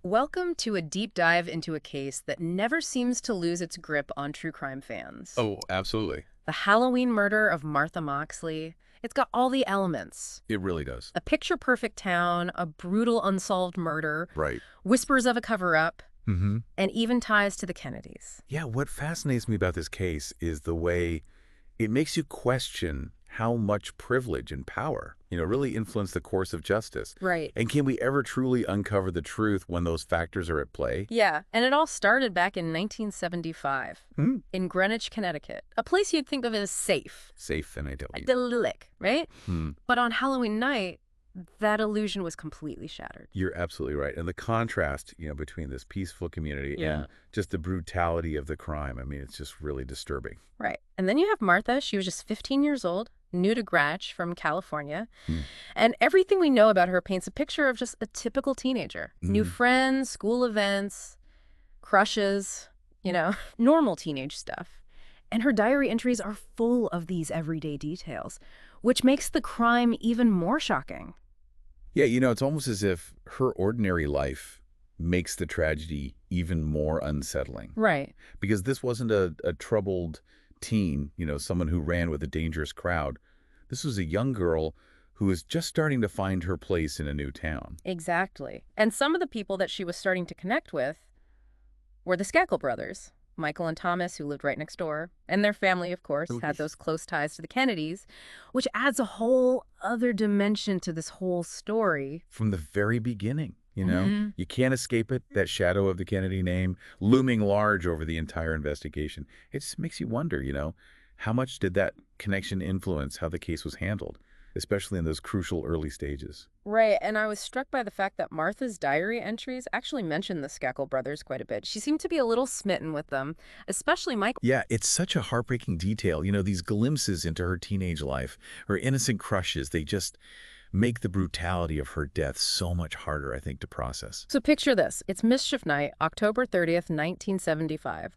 Welcome to a deep dive into a case that never seems to lose its grip on true crime fans. Oh, absolutely. The Halloween murder of Martha Moxley. It's got all the elements. It really does. A picture-perfect town, a brutal unsolved murder, Right. whispers of a cover-up, Mm-hmm. and even ties to the Kennedys. Yeah, what fascinates me about this case is the way it makes you question how much privilege and power, really influence the course of justice. Right. And can we ever truly uncover the truth when those factors are at play? Yeah, and it all started back in 1975 Hmm. in Greenwich, Connecticut, a place you'd think of as safe, Safe and idyllic. idyllic, right? Hmm. But on Halloween night, that illusion was completely shattered. You're absolutely right. And the contrast, between this peaceful community Yeah. and just the brutality of the crime, I mean, it's just really disturbing. Right. And then you have Martha. She was just 15 years old, new to Greenwich from California. Hmm. And everything we know about her paints a picture of just a typical teenager. New Mm. friends, school events, crushes, normal teenage stuff. And her diary entries are full of these everyday details, which makes the crime even more shocking. Yeah, it's almost as if her ordinary life makes the tragedy even more unsettling. Right. Because this wasn't a troubled teen, someone who ran with a dangerous crowd. This was a young girl who was just starting to find her place in a new town. Exactly. And some of the people that she was starting to connect with were the Skakel brothers, Michael and Thomas, who lived right next door, and their family, of course, Okay. had those close ties to the Kennedys, which adds a whole other dimension to this whole story. From the very beginning, Mhm. you can't escape it, that shadow of the Kennedy name looming large over the entire investigation. It just makes you wonder, how much did that connection influence how the case was handled, especially in those crucial early stages? Right, and I was struck by the fact that Martha's diary entries actually mentioned the Skakel brothers quite a bit. She seemed to be a little smitten with them, especially Michael. Yeah, it's such a heartbreaking detail. These glimpses into her teenage life, her innocent crushes, they just make the brutality of her death so much harder, I think, to process. So picture this. It's Mischief Night, October 30th, 1975.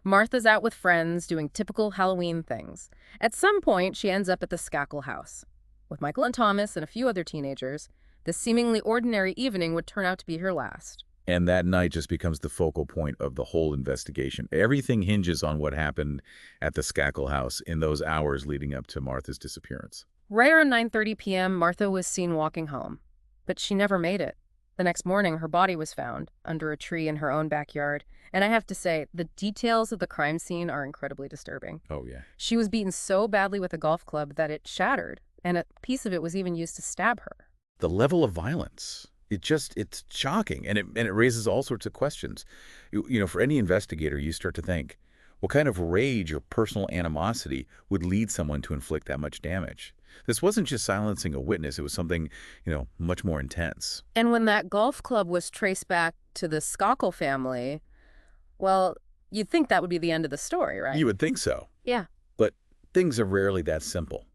Martha's out with friends doing typical Halloween things. At some point, she ends up at the Skakel house. With Michael and Thomas and a few other teenagers, this seemingly ordinary evening would turn out to be her last. And that night just becomes the focal point of the whole investigation. Everything hinges on what happened at the Skakel house in those hours leading up to Martha's disappearance. Right around 9:30 p.m., Martha was seen walking home, but she never made it. The next morning, her body was found under a tree in her own backyard, and I have to say, the details of the crime scene are incredibly disturbing. Oh, yeah. She was beaten so badly with a golf club that it shattered, and a piece of it was even used to stab her. The level of violence, it's shocking, and it raises all sorts of questions. For any investigator, you start to think, what kind of rage or personal animosity would lead someone to inflict that much damage? This wasn't just silencing a witness. It was something, much more intense. And when that golf club was traced back to the Skakel family, well, you'd think that would be the end of the story, right? You would think so. Yeah. But things are rarely that simple,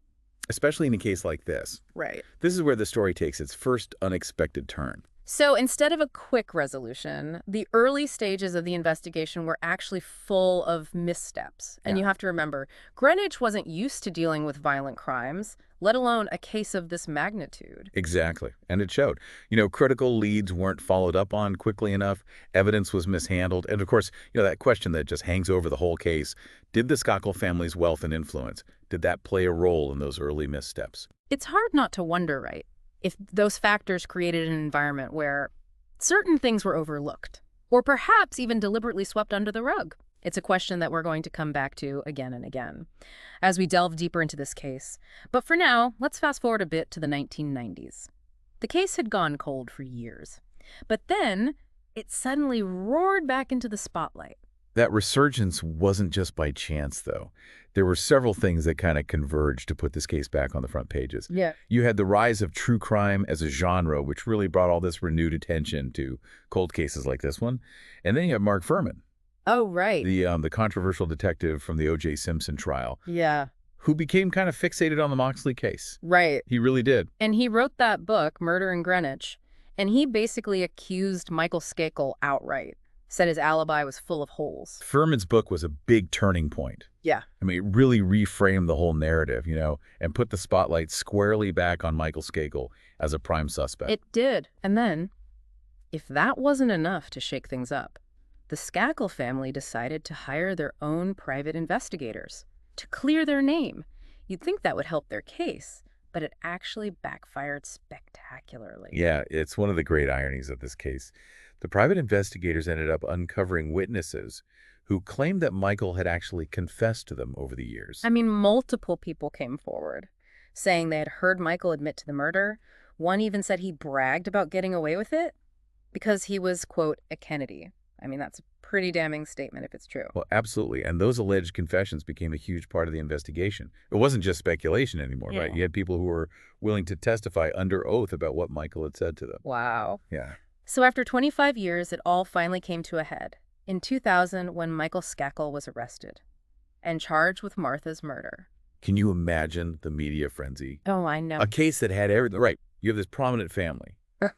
especially in a case like this. Right. This is where the story takes its first unexpected turn. So instead of a quick resolution, the early stages of the investigation were actually full of missteps. And Yeah. you have to remember, Greenwich wasn't used to dealing with violent crimes, let alone a case of this magnitude. Exactly. And it showed. Critical leads weren't followed up on quickly enough. Evidence was mishandled. And of course, that question that just hangs over the whole case, did the Skakel family's wealth and influence, did that play a role in those early missteps? It's hard not to wonder, right, if those factors created an environment where certain things were overlooked, or perhaps even deliberately swept under the rug. It's a question that we're going to come back to again and again as we delve deeper into this case. But for now, let's fast forward a bit to the 1990s. The case had gone cold for years, but then it suddenly roared back into the spotlight. That resurgence wasn't just by chance, though. There were several things that kind of converged to put this case back on the front pages. Yeah. You had the rise of true crime as a genre, which really brought all this renewed attention to cold cases like this one. And then you have Mark Furman, Oh, right. the controversial detective from the O.J. Simpson trial, Yeah, who became kind of fixated on the Moxley case. right. He really did. And he wrote that book, Murder in Greenwich, and he basically accused Michael Skakel outright, said his alibi was full of holes. Furman's book was a big turning point. Yeah. I mean, it really reframed the whole narrative, and put the spotlight squarely back on Michael Skakel as a prime suspect. It did. And then If that wasn't enough to shake things up, the Skakel family decided to hire their own private investigators to clear their name. You'd think that would help their case, but it actually backfired spectacularly. Yeah, it's one of the great ironies of this case. The private investigators ended up uncovering witnesses who claimed that Michael had actually confessed to them over the years. I mean, multiple people came forward, saying they had heard Michael admit to the murder. One even said he bragged about getting away with it because he was, quote, a Kennedy. I mean, that's a pretty damning statement if it's true. Well, absolutely. And those alleged confessions became a huge part of the investigation. It wasn't just speculation anymore, right? Yeah. You had people who were willing to testify under oath about what Michael had said to them. Wow. Yeah. So after 25 years, it all finally came to a head. In 2000, when Michael Skakel was arrested and charged with Martha's murder. Can you imagine the media frenzy? Oh, I know. A case that had everything. Right. You have this prominent family,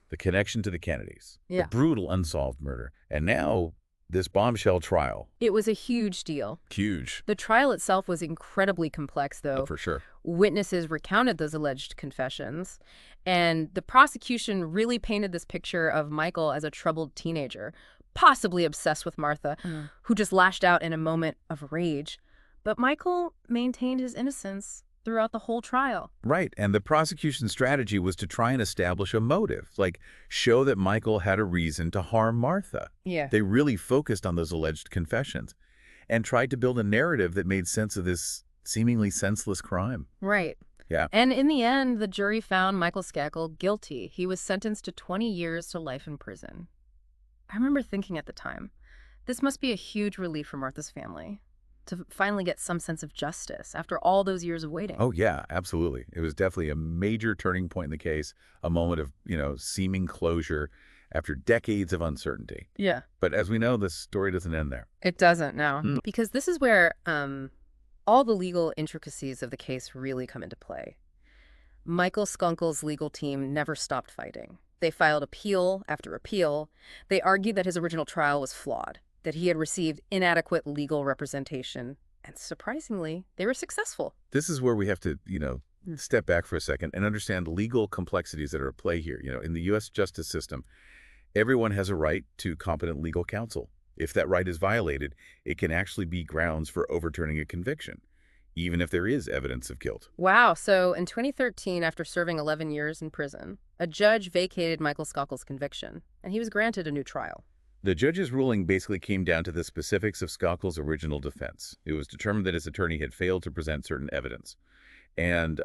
the connection to the Kennedys, Yeah. the brutal unsolved murder, and now this bombshell trial. It was a huge deal. Huge. The trial itself was incredibly complex, though. For sure. Witnesses recounted those alleged confessions, and the prosecution really painted this picture of Michael as a troubled teenager, possibly obsessed with Martha, who just lashed out in a moment of rage. But Michael maintained his innocence throughout the whole trial. Right. And the prosecution strategy was to try and establish a motive, like show that Michael had a reason to harm Martha. Yeah. They really focused on those alleged confessions and tried to build a narrative that made sense of this seemingly senseless crime. Right. Yeah. And in the end, the jury found Michael Skakel guilty. He was sentenced to 20 years to life in prison. I remember thinking at the time, this must be a huge relief for Martha's family to finally get some sense of justice after all those years of waiting. Oh, yeah, absolutely. It was definitely a major turning point in the case, a moment of, seeming closure after decades of uncertainty. Yeah. But as we know, the story doesn't end there. It doesn't, no. Because this is where all the legal intricacies of the case really come into play. Michael Skunkel's legal team never stopped fighting. They filed appeal after appeal. They argued that his original trial was flawed, that he had received inadequate legal representation, and surprisingly, they were successful. This is where we have to, step back for a second and understand legal complexities that are at play here. In the U.S. justice system, everyone has a right to competent legal counsel. If that right is violated, it can actually be grounds for overturning a conviction, even if there is evidence of guilt. Wow. So in 2013, after serving 11 years in prison, a judge vacated Michael Skakel's conviction, and he was granted a new trial. The judge's ruling basically came down to the specifics of Skakel's original defense. It was determined that his attorney had failed to present certain evidence and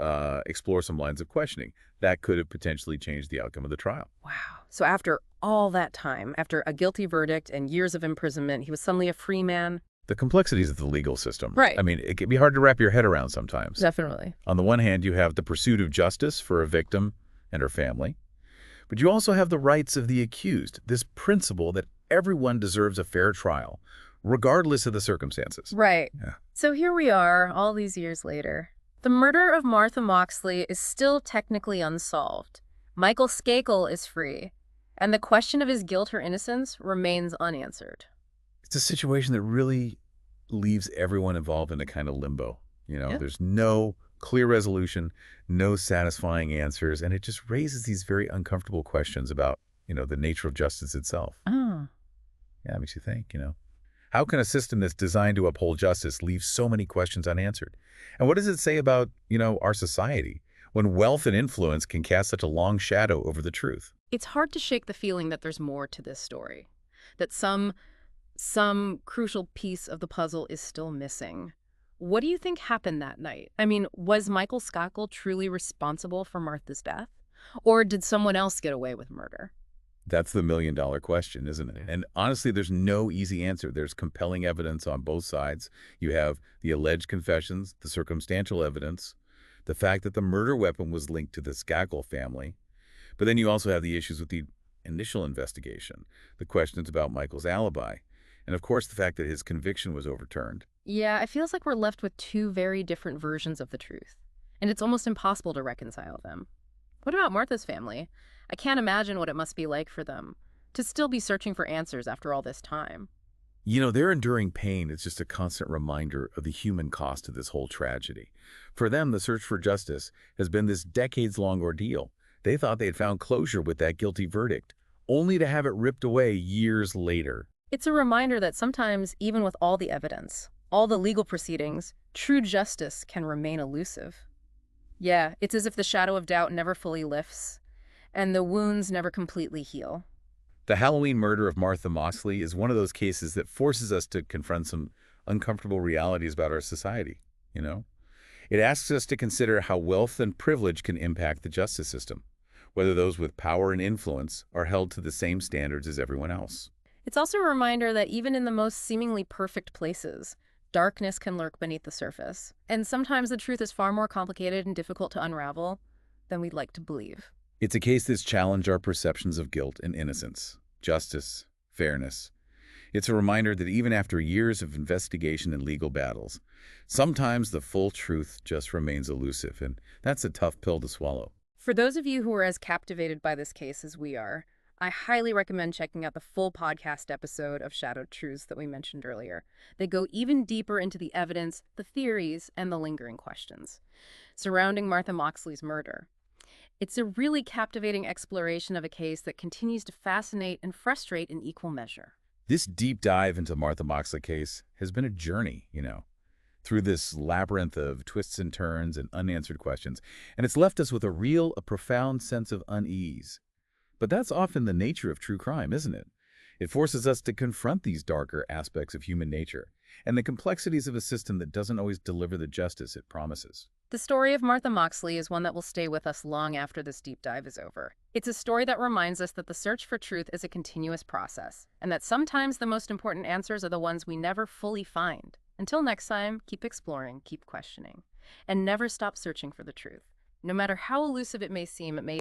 explore some lines of questioning that could have potentially changed the outcome of the trial. Wow. So after all that time, after a guilty verdict and years of imprisonment, he was suddenly a free man? The complexities of the legal system. Right. I mean, it can be hard to wrap your head around sometimes. Definitely. On the one hand, you have the pursuit of justice for a victim and her family, but you also have the rights of the accused, this principle that everyone deserves a fair trial, regardless of the circumstances. Right. Yeah. So here we are, all these years later. The murder of Martha Moxley is still technically unsolved. Michael Skakel is free, and the question of his guilt or innocence remains unanswered. It's a situation that really leaves everyone involved in a kind of limbo. Yeah. There's no clear resolution, no satisfying answers, and it just raises these very uncomfortable questions about, the nature of justice itself. Oh. Yeah, it makes you think, How can a system that's designed to uphold justice leave so many questions unanswered? And what does it say about, our society when wealth and influence can cast such a long shadow over the truth? It's hard to shake the feeling that there's more to this story, that some crucial piece of the puzzle is still missing. What do you think happened that night? I mean, was Michael Skakel truly responsible for Martha's death? Or did someone else get away with murder? That's the million-dollar question, isn't it? And honestly, there's no easy answer. There's compelling evidence on both sides. You have the alleged confessions, the circumstantial evidence, the fact that the murder weapon was linked to the Skakel family. But then you also have the issues with the initial investigation, the questions about Michael's alibi, and of course the fact that his conviction was overturned. Yeah, it feels like we're left with two very different versions of the truth, and it's almost impossible to reconcile them. What about Martha's family? I can't imagine what it must be like for them to still be searching for answers after all this time. Their enduring pain is just a constant reminder of the human cost of this whole tragedy. For them, the search for justice has been this decades-long ordeal. They thought they had found closure with that guilty verdict, only to have it ripped away years later. It's a reminder that sometimes, even with all the evidence, all the legal proceedings, true justice can remain elusive. Yeah, it's as if the shadow of doubt never fully lifts, and the wounds never completely heal. The Halloween murder of Martha Moxley is one of those cases that forces us to confront some uncomfortable realities about our society, you know? It asks us to consider how wealth and privilege can impact the justice system, whether those with power and influence are held to the same standards as everyone else. It's also a reminder that even in the most seemingly perfect places, darkness can lurk beneath the surface. And sometimes the truth is far more complicated and difficult to unravel than we'd like to believe. It's a case that's challenged our perceptions of guilt and innocence, justice, fairness. It's a reminder that even after years of investigation and legal battles, sometimes the full truth just remains elusive, and that's a tough pill to swallow. For those of you who are as captivated by this case as we are, I highly recommend checking out the full podcast episode of Shadowed Truths that we mentioned earlier. They go even deeper into the evidence, the theories, and the lingering questions surrounding Martha Moxley's murder. It's a really captivating exploration of a case that continues to fascinate and frustrate in equal measure. This deep dive into Martha Moxley case has been a journey, through this labyrinth of twists and turns and unanswered questions, and it's left us with a profound sense of unease. But that's often the nature of true crime, isn't it? It forces us to confront these darker aspects of human nature and the complexities of a system that doesn't always deliver the justice it promises. The story of Martha Moxley is one that will stay with us long after this deep dive is over. It's a story that reminds us that the search for truth is a continuous process, and that sometimes the most important answers are the ones we never fully find. Until next time, keep exploring, keep questioning, and never stop searching for the truth. No matter how elusive it may seem, it may